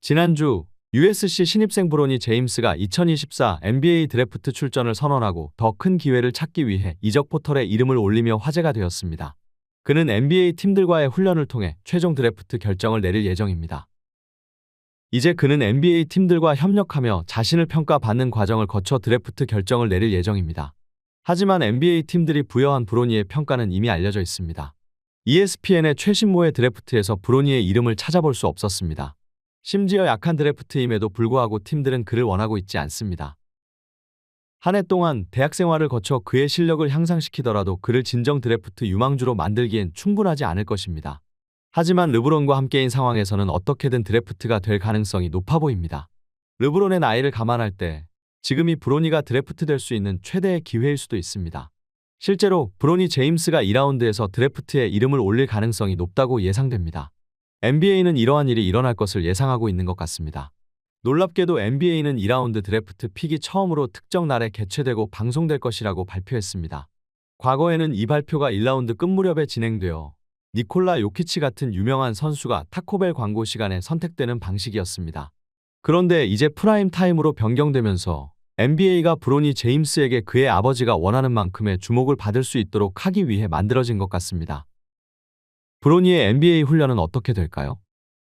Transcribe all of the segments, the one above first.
지난주 USC 신입생 브로니 제임스가 2024 NBA 드래프트 출전을 선언하고 더 큰 기회를 찾기 위해 이적 포털에 이름을 올리며 화제가 되었습니다. 그는 NBA 팀들과의 훈련을 통해 최종 드래프트 결정을 내릴 예정입니다. 이제 그는 NBA 팀들과 협력하며 자신을 평가받는 과정을 거쳐 드래프트 결정을 내릴 예정입니다. 하지만 NBA 팀들이 부여한 브로니의 평가는 이미 알려져 있습니다. ESPN의 최신모의 드래프트에서 브로니의 이름을 찾아볼 수 없었습니다. 심지어 약한 드래프트임에도 불구하고 팀들은 그를 원하고 있지 않습니다. 한 해 동안 대학 생활을 거쳐 그의 실력을 향상시키더라도 그를 진정 드래프트 유망주로 만들기엔 충분하지 않을 것입니다. 하지만 르브론과 함께인 상황에서는 어떻게든 드래프트가 될 가능성이 높아 보입니다. 르브론의 나이를 감안할 때 지금이 브로니가 드래프트 될 수 있는 최대의 기회일 수도 있습니다. 실제로 브로니 제임스가 2라운드에서 드래프트에 이름을 올릴 가능성이 높다고 예상됩니다. NBA는 이러한 일이 일어날 것을 예상하고 있는 것 같습니다. 놀랍게도 NBA는 2라운드 드래프트 픽이 처음으로 특정 날에 개최되고 방송될 것이라고 발표했습니다. 과거에는 이 발표가 1라운드 끝 무렵에 진행되어 니콜라 요키치 같은 유명한 선수가 타코벨 광고 시간에 선택되는 방식이었습니다. 그런데 이제 프라임 타임으로 변경되면서 NBA가 브로니 제임스에게 그의 아버지가 원하는 만큼의 주목을 받을 수 있도록 하기 위해 만들어진 것 같습니다. 브로니의 NBA 훈련은 어떻게 될까요?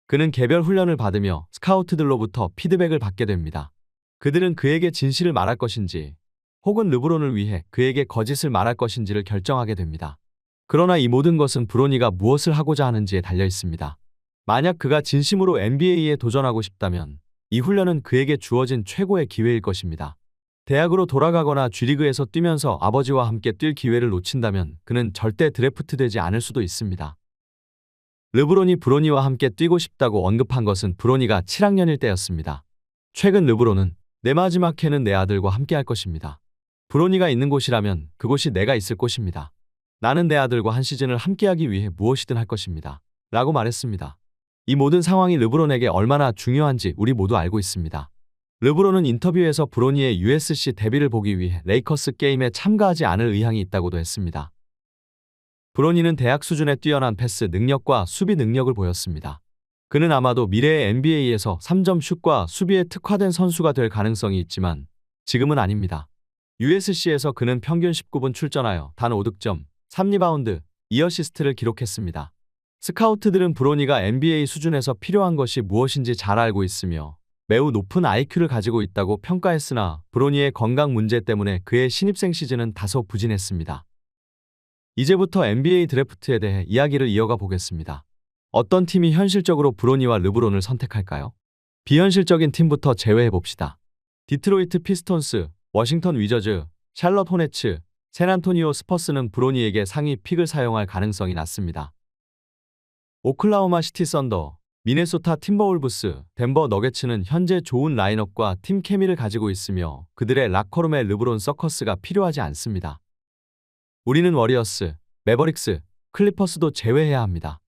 그는 개별 훈련을 받으며 스카우트들로부터 피드백을 받게 됩니다. 그들은 그에게 진실을 말할 것인지 혹은 르브론을 위해 그에게 거짓을 말할 것인지를 결정하게 됩니다. 그러나 이 모든 것은 브로니가 무엇을 하고자 하는지에 달려 있습니다. 만약 그가 진심으로 NBA에 도전하고 싶다면 이 훈련은 그에게 주어진 최고의 기회일 것입니다. 대학으로 돌아가거나 G리그에서 뛰면서 아버지와 함께 뛸 기회를 놓친다면 그는 절대 드래프트되지 않을 수도 있습니다. 르브론이 브로니와 함께 뛰고 싶다고 언급한 것은 브로니가 7학년일 때였습니다. 최근 르브론은 내 마지막 해는 내 아들과 함께 할 것입니다. 브로니가 있는 곳이라면 그곳이 내가 있을 곳입니다. 나는 내 아들과 한 시즌을 함께하기 위해 무엇이든 할 것입니다. 라고 말했습니다. 이 모든 상황이 르브론에게 얼마나 중요한지 우리 모두 알고 있습니다. 르브론은 인터뷰에서 브로니의 USC 데뷔를 보기 위해 레이커스 게임에 참가하지 않을 의향이 있다고도 했습니다. 브로니는 대학 수준의 뛰어난 패스 능력과 수비 능력을 보였습니다. 그는 아마도 미래의 NBA에서 3점 슛과 수비에 특화된 선수가 될 가능성이 있지만 지금은 아닙니다. USC에서 그는 평균 19분 출전하여 단 5득점, 3리바운드, 2어시스트를 기록했습니다. 스카우트들은 브로니가 NBA 수준에서 필요한 것이 무엇인지 잘 알고 있으며 매우 높은 IQ를 가지고 있다고 평가했으나 브로니의 건강 문제 때문에 그의 신입생 시즌은 다소 부진했습니다. 이제부터 NBA 드래프트에 대해 이야기를 이어가 보겠습니다. 어떤 팀이 현실적으로 브로니와 르브론을 선택할까요? 비현실적인 팀부터 제외해 봅시다. 디트로이트 피스톤스, 워싱턴 위저즈, 샬럿 호네츠, 샌안토니오 스퍼스는 브로니에게 상위 픽을 사용할 가능성이 낮습니다. 오클라호마 시티 썬더, 미네소타 팀버울브스, 덴버 너게츠는 현재 좋은 라인업과 팀 케미를 가지고 있으며 그들의 락커룸에 르브론 서커스가 필요하지 않습니다. 우리는 워리어스, 매버릭스, 클리퍼스도 제외해야 합니다.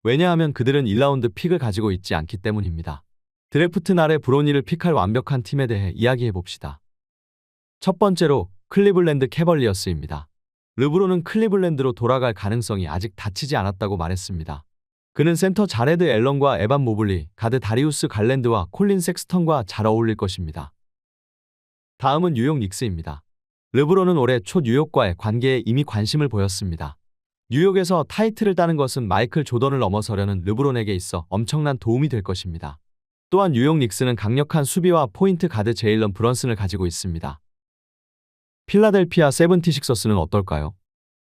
왜냐하면 그들은 1라운드 픽을 가지고 있지 않기 때문입니다. 드래프트 날에 브로니를 픽할 완벽한 팀에 대해 이야기해 봅시다. 첫 번째로 클리블랜드 캐벌리어스입니다. 르브론은 클리블랜드로 돌아갈 가능성이 아직 닫히지 않았다고 말했습니다. 그는 센터 자레드 앨런과 에반 모블리, 가드 다리우스 갈랜드와 콜린 섹스턴과 잘 어울릴 것입니다. 다음은 뉴욕 닉스입니다. 르브론은 올해 초 뉴욕과의 관계에 이미 관심을 보였습니다. 뉴욕에서 타이틀을 따는 것은 마이클 조던을 넘어서려는 르브론에게 있어 엄청난 도움이 될 것입니다. 또한 뉴욕 닉스는 강력한 수비와 포인트 가드 제일런 브런슨을 가지고 있습니다. 필라델피아 세븐티식서스는 어떨까요?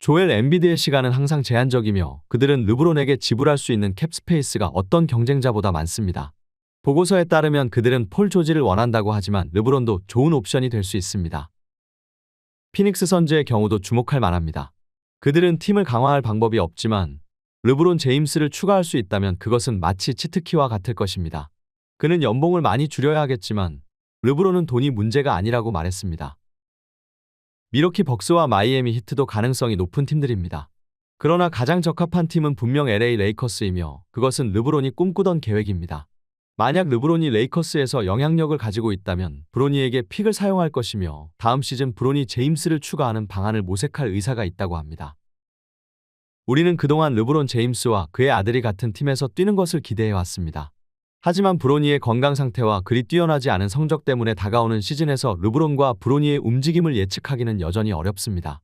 조엘 엠비드의 시간은 항상 제한적이며 그들은 르브론에게 지불할 수 있는 캡 스페이스가 어떤 경쟁자보다 많습니다. 보고서에 따르면 그들은 폴 조지를 원한다고 하지만 르브론도 좋은 옵션이 될 수 있습니다. 피닉스 선즈의 경우도 주목할 만합니다. 그들은 팀을 강화할 방법이 없지만 르브론 제임스를 추가할 수 있다면 그것은 마치 치트키와 같을 것입니다. 그는 연봉을 많이 줄여야 하겠지만 르브론은 돈이 문제가 아니라고 말했습니다. 미러키 벅스와 마이애미 히트도 가능성이 높은 팀들입니다. 그러나 가장 적합한 팀은 분명 LA 레이커스이며 그것은 르브론이 꿈꾸던 계획입니다. 만약 르브론이 레이커스에서 영향력을 가지고 있다면 브로니에게 픽을 사용할 것이며 다음 시즌 브로니 제임스를 추가하는 방안을 모색할 의사가 있다고 합니다. 우리는 그동안 르브론 제임스와 그의 아들이 같은 팀에서 뛰는 것을 기대해왔습니다. 하지만 브로니의 건강 상태와 그리 뛰어나지 않은 성적 때문에 다가오는 시즌에서 르브론과 브로니의 움직임을 예측하기는 여전히 어렵습니다.